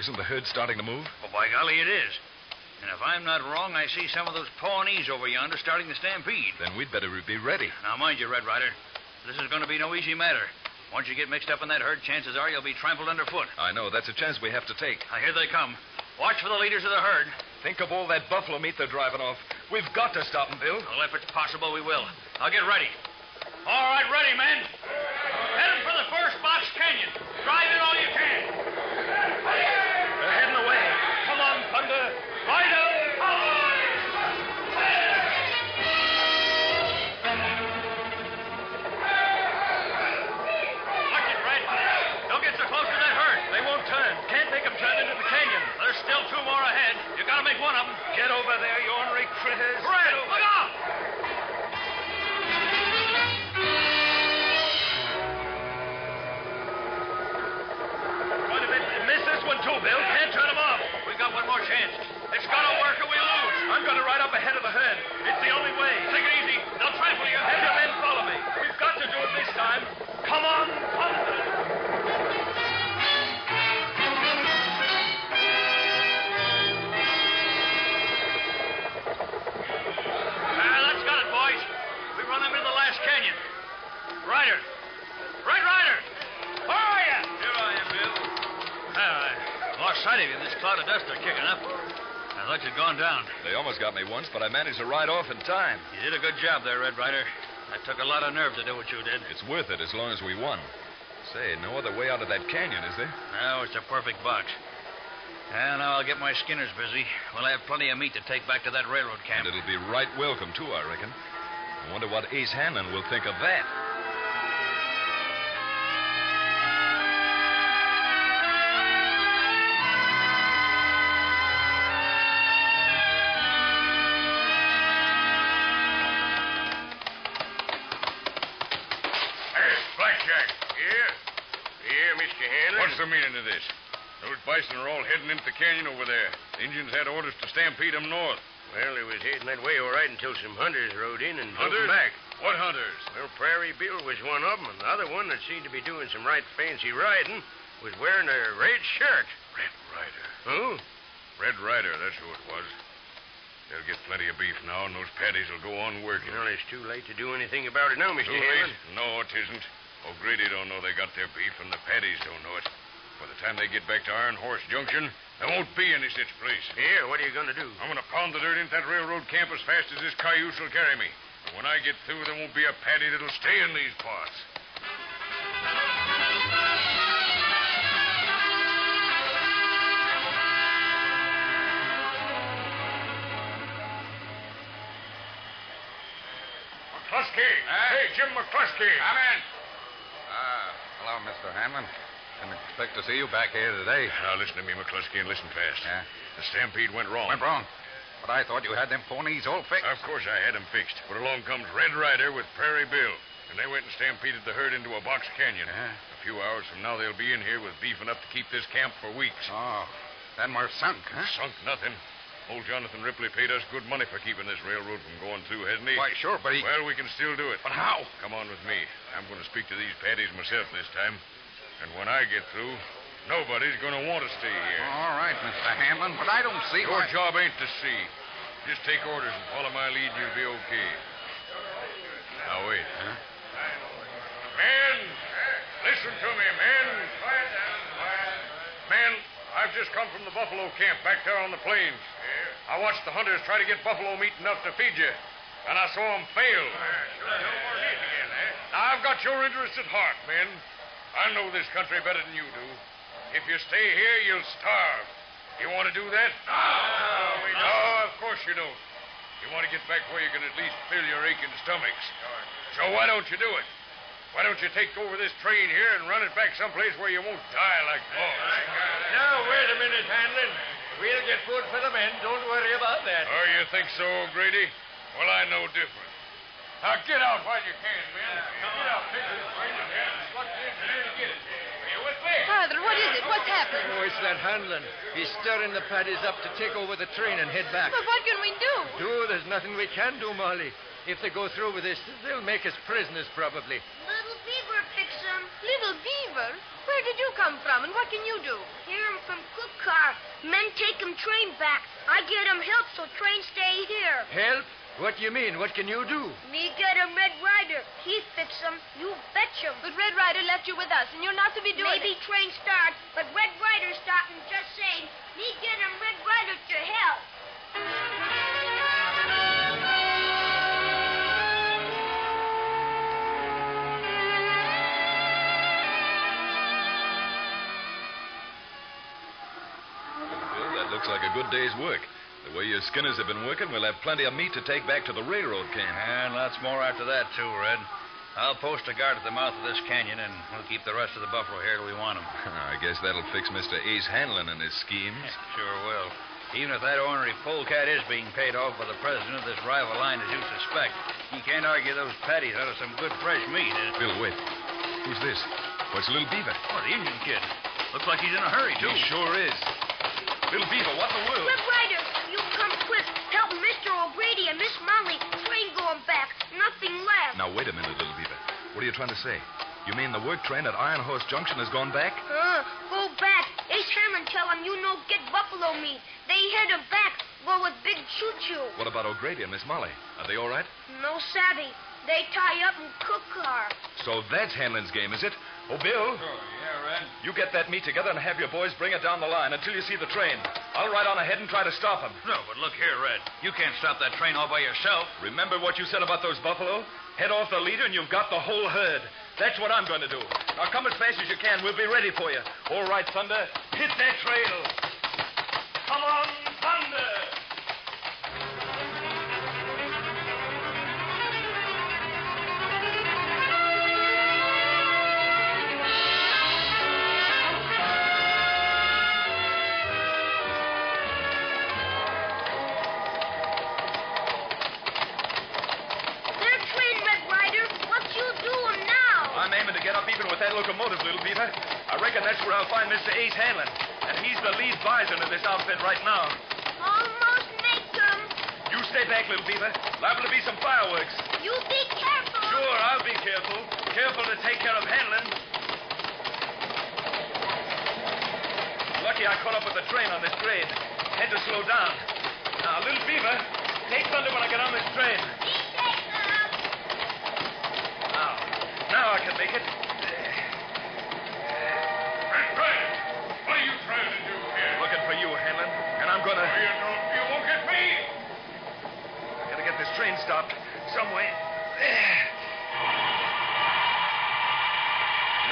Isn't the herd starting to move? Well, by golly, it is. And if I'm not wrong, I see some of those Pawnees over yonder starting to stampede. Then we'd better be ready. Now, mind you, Red Ryder, this is going to be no easy matter. Once you get mixed up in that herd, chances are you'll be trampled underfoot. I know. That's a chance we have to take. Now, here they come. Watch for the leaders of the herd. Think of all that buffalo meat they're driving off. We've got to stop them, Bill. Well, if it's possible, we will. I'll get ready. All right, ready, men. Heading for the first box canyon. Drive in all you can. They're heading away. Come on, Thunder. Ryder! Watch it, Red. Don't get so close to that herd. They won't turn. Can't make them turn into the canyon. There's still two more ahead. You gotta make one of them. Get over there, you ornery critters. Red, look out! What if it miss this one too, Bill? Can't turn them off. We've got one more chance. It's gonna work or we lose. I'm going to ride up ahead of the herd. It's the only way. Take it easy. They'll trample you. Have your men follow me. We've got to do it this time. Come on, Thunder. That's got it, boys. We run them into the last canyon. Ryder. Red Ryder. Where are you? Here I am, Bill. I lost sight of you. This cloud of dust they're kicking up. I thought you'd gone down. They almost got me once, but I managed to ride off in time. You did a good job there, Red Ryder. That took a lot of nerve to do what you did. It's worth it as long as we won. Say, no other way out of that canyon, is there? No, it's a perfect box. And now I'll get my skinners busy. We'll have plenty of meat to take back to that railroad camp. And it'll be right welcome, too, I reckon. I wonder what Ace Hanlon will think of that. What's the meaning of this? Those bison are all heading into the canyon over there. The Indians had orders to stampede them north. Well, they was heading that way all right until some hunters rode in and drove Hunters? them back. What hunters? Well, Prairie Bill was one of them, and the other one that seemed to be doing some right fancy riding was wearing a red shirt. Red Ryder. Who? Red Ryder, that's who it was. They'll get plenty of beef now, and those paddies will go on working. Well, it's too late to do anything about it now, Mr. Too Hanlon. late? No, it isn't. O'Grady don't know they got their beef, and the paddies don't know it. By the time they get back to Iron Horse Junction, there won't be any such place. Here, what are you going to do? I'm going to pound the dirt into that railroad camp as fast as this cayuse will carry me. And when I get through, there won't be a paddy that'll stay in these parts. McCluskey! Hey, Jim McCluskey! Come in. Hello, Mr. Hanlon. Didn't expect to see you back here today. Now, listen to me, McCluskey, and listen fast. Yeah? The stampede went wrong. Went wrong. But I thought you had them ponies all fixed. Of course I had them fixed. But along comes Red Ryder with Prairie Bill. And they went and stampeded the herd into a box canyon. Yeah? A few hours from now, they'll be in here with beef enough to keep this camp for weeks. Oh, then we're sunk, huh? Sunk nothing. Old Jonathan Ripley paid us good money for keeping this railroad from going through, hasn't he? Why, sure, but he... Well, we can still do it. But how? Come on with me. I'm going to speak to these paddies myself this time. And when I get through, nobody's going to want to stay here. All right, Mr. Hanlon, but I don't see Your why... job ain't to see. Just take orders and follow my lead, and you'll be okay. Now, wait. Huh? Men! Listen to me, men! Quiet down, quiet. Men, I've just come from the buffalo camp back there on the plains. I watched the hunters try to get buffalo meat enough to feed you, and I saw them fail. Now, I've got your interests at heart, men. I know this country better than you do. If you stay here, you'll starve. You want to do that? No, of course you don't. You want to get back where you can at least fill your aching stomachs. So why don't you do it? Why don't you take over this train here and run it back someplace where you won't die like dogs? Now, wait a minute, Hanlon. We'll get food for the men. Don't worry about that. Oh, you think so, Grady? Well, I know different. Now, get out while you can, men. Get out, Victor. Get it. Are you with me? Father, what is it? What's happening? Oh, it's that Hanlon. He's stirring the paddies up to take over the train and head back. But what can we do? There's nothing we can do, Molly. If they go through with this, they'll make us prisoners, probably. Little Beaver fix 'em. Little Beaver? Where did you come from, and what can you do? Hear 'em from Cook Car Men take train back. I get help, so train stay here. Help? What you mean? What can you do? Me get Red Ryder. He fix you betch But Red Ryder left you with us, and you're not to be doing Maybe it. train start, but Red Ryder stopping. Just saying, me get Red Ryder to help. Well, that looks like a good day's work. The way your skinners have been working, we'll have plenty of meat to take back to the railroad camp. And lots more after that, too, Red. I'll post a guard at the mouth of this canyon, and we'll keep the rest of the buffalo here till we want them. I guess that'll fix Mr. Ace Hanlon and his schemes. Sure will. Even if that ornery polecat is being paid off by the president of this rival line as you suspect, he can't argue those patties out of some good fresh meat. Bill, wait. Who's this? What's Little Beaver? Oh, the Indian kid. Looks like he's in a hurry, too. He sure is. Little Beaver, what in the world? Red Ryder, you come quick. Help Mr. O'Grady and Miss Molly. Train going back. Nothing left. Now, wait a minute, Little Beaver. What are you trying to say? You mean the work train at Iron Horse Junction has gone back? Go back. Ace Hammond tell 'em you no get buffalo meat. They head 'em back. Go with big choo-choo. What about O'Grady and Miss Molly? Are they all right? No savvy. They tie up and cook car. So that's Hanlon's game, is it? Oh, Bill, Yeah, Red. you get that meat together and have your boys bring it down the line until you see the train. I'll ride on ahead and try to stop them. No, but look here, Red. You can't stop that train all by yourself. Remember what you said about those buffalo? Head off the leader and you've got the whole herd. That's what I'm going to do. Now come as fast as you can. We'll be ready for you. All right, Thunder. Hit that trail. Come on, Thunder. Their train, Red Ryder. What you doing now? I'm aiming to get up even with that locomotive, Little Beaver. I reckon that's where I'll find Mr. Ace Hanlon. And he's the lead bison of this outfit right now. Almost make 'em. You stay back, Little Beaver. Liable to be some fireworks. You be careful. Sure, I'll be careful. Careful to take care of Hanlon. Lucky I caught up with the train on this grade. Had to slow down. Now, Little Beaver, take Thunder when I get on this train. Be safe now. Now I can make it. Ryder, what are you trying to do here? Looking for you, Hanlon. And I'm gonna... You won't get me. I gotta get this train stopped some way. There.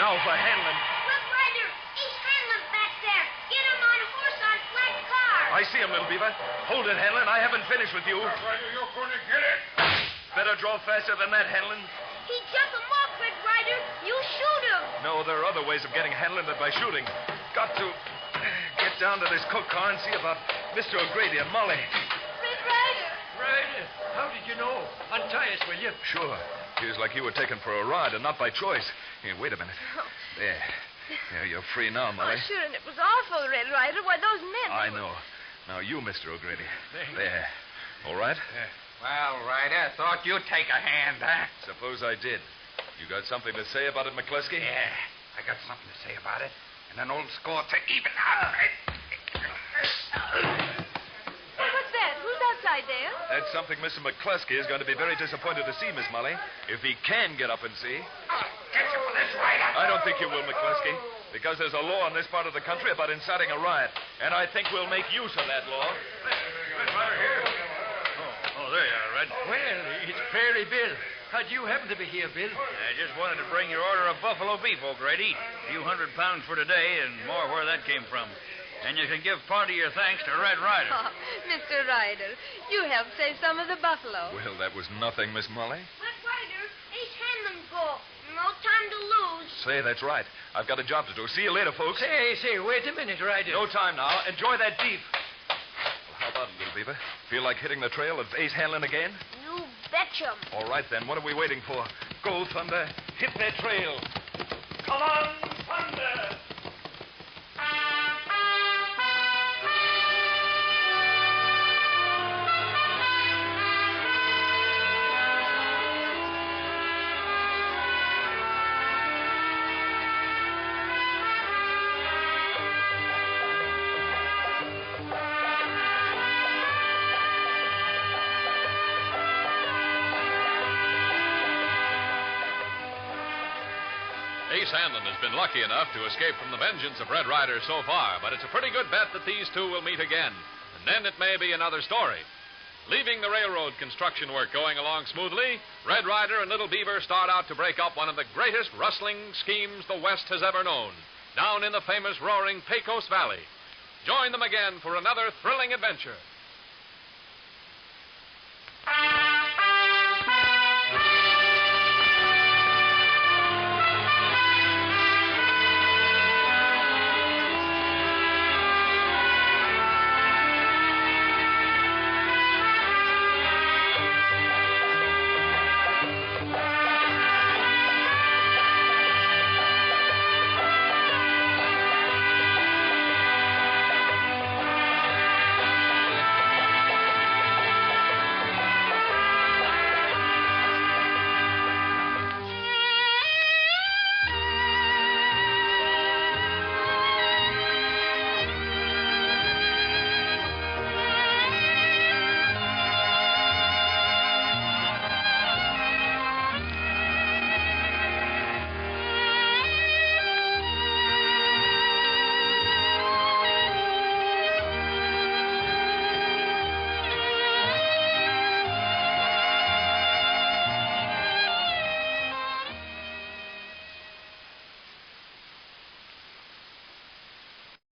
Now for Hanlon. Red Ryder, Ace Hanlon's back there. Get him on a horse on flat car. I see him, Little Beaver. Hold it, Hanlon. I haven't finished with you. Ryder, you're going to get it. Better draw faster than that, Hanlon. He jump him off, Red Ryder. You shoot him. No, there are other ways of getting Hanlon than by shooting. Got to get down to this cook car and see about Mr. O'Grady and Molly. Red Ryder. Ryder, how did you know? Untie us, will you? Sure. Feels like you were taken for a ride and not by choice. Here, wait a minute. There. There, you're free now, Molly. Oh, sure, and it was awful, Red Ryder. Why, those men... I know. Now you, Mr. O'Grady. There. All right? Well, Ryder, thought you'd take a hand, huh? Suppose I did. You got something to say about it, McCluskey? Yeah, I got something to say about it. And an old score to even out. What's that? Who's outside there? That's something Mr. McCluskey is going to be very disappointed to see, Miss Molly, if he can get up and see. I'll get you for this, Ryder. I don't think you will, McCluskey, because there's a law in this part of the country about inciting a riot, and I think we'll make use of that law. Oh, there you are, Red. Well, it's Prairie Bill. How'd you happen to be here, Bill? I just wanted to bring your order of buffalo beef, O'Grady. A few £100 for today, and more where that came from. And you can give part of your thanks to Red Ryder. Oh, Mr. Ryder, you helped save some of the buffalo. Well, that was nothing, Miss Molly. Red Ryder, Ace Hanlon go. No time to lose. Say, that's right. I've got a job to do. See you later, folks. Say, wait a minute, Ryder. No time now. Enjoy that beef. Well, how about it, Little Beaver? Feel like hitting the trail of Ace Hanlon again? You betcha. All right, then. What are we waiting for? Go, Thunder. Hit that trail. Come on, Thunder. Ace Hanlon has been lucky enough to escape from the vengeance of Red Ryder so far, but it's a pretty good bet that these two will meet again. And then it may be another story. Leaving the railroad construction work going along smoothly, Red Ryder and Little Beaver start out to break up one of the greatest rustling schemes the West has ever known, down in the famous roaring Pecos Valley. Join them again for another thrilling adventure.